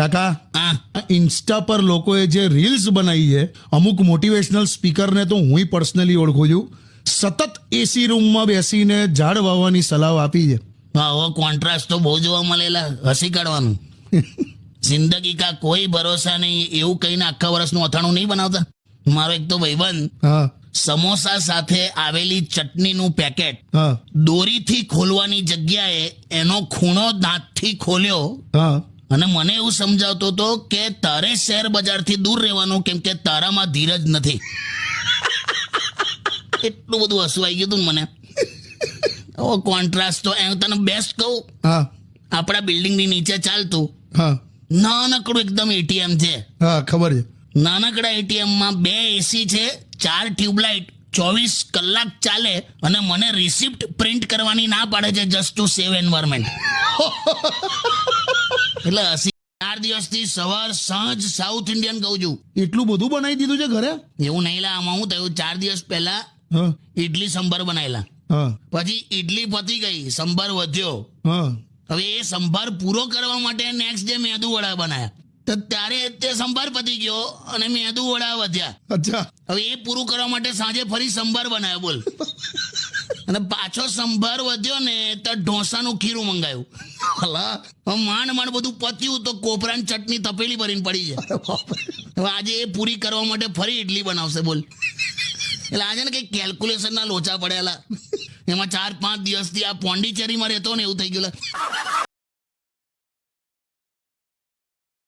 કાકા હા ઇન્સ્ટા પર લોકોએ જે રીલ્સ બનાવી છે, અમુક મોટિવેશનલ સ્પીકરને તો હું પર્સનલી ઓળખું છું, સતત એસી રૂમમાં બેસીને ઝાડ વાવવાની સલાહ આપી છે. હવે કોન્ટ્રાસ્ટ તો બહુ જોવા મળેલા, હસી કાઢવાનું. જિંદગી કા કોઈ ભરોસા નહીં એવું કહીને આખા વર્ષનું અથાણું નહીં બનાવતા. મારો એક તો ભાઈબંધ હા સમોસા સાથે આવેલી ચટણીનું પેકેટ હા દોરીથી ખોલવાની જગ્યાએ એનો ખૂણો દાંતથી ખોલ્યો હા અને મને એવું સમજાવતો હતો કે તારે શેર બજારથી દૂર રહેવાનું, કેમ કે તારામાં ધીરજ નથી. એટલું બધું હસવું આવી ગયું હતું ને મને. ઓ કોન્ટ્રાસ્ટ તો એમ તને બેસ્ટ કહું, હા આપણા બિલ્ડિંગની નીચે ચાલતું હા નાનકડું એકદમ એટીએમ છે. હા ખબર છે. નાનકડા એટીએમમાં 2 એસી છે, 4 ટ્યુબલાઇટ, 24 કલાક ચાલે અને મને રિસિપ્ટ પ્રિન્ટ કરવાની ના પાડે છે જસ્ટ ટુ સેવ એન્વાયરમેન્ટ. એટલે 4 દિવસથી સવાર સાંજ સાઉથ ઇન્ડિયન કહું છું. એટલું બધું બનાવી દીધું છે ઘરે? એવું નહીં લા, આમાં હું થયું 4 દિવસ પહેલા હા ઇડલી સંભાર બનાવેલા, હા પછી ઇડલી પતી ગઈ, સંભાર વધ્યો. હા હવે એ સંભાર પૂરો કરવા માટે નેક્સ્ટ ડે મેદુ વડા બનાયા, તો ત્યારે તે સંભાર પતી ગયો અને મેદુ વડા વધ્યા. અચ્છા હવે એ પૂરું કરવા માટે સાંજે ફરી સંભાર બનાવ્યો, બોલ. અને પાછો સંભાર વધ્યો ને તો ઢોસાનું ખીરું મંગાવ્યું. અલા હવે માંડ બધું પત્યું તો કોપરાની ચટણી તપેલી ભરીને પડી છે. હવે આજે એ પૂરી કરવા માટે ફરી ઇડલી બનાવશે, બોલ. એટલે આજે ને કઈ કેલ્ક્યુલેશનના લોચા પડેલા. એમાં 4-5 દિવસથી આ પોંડિચેરીમાં રહેતો ને એવું થઈ ગયું.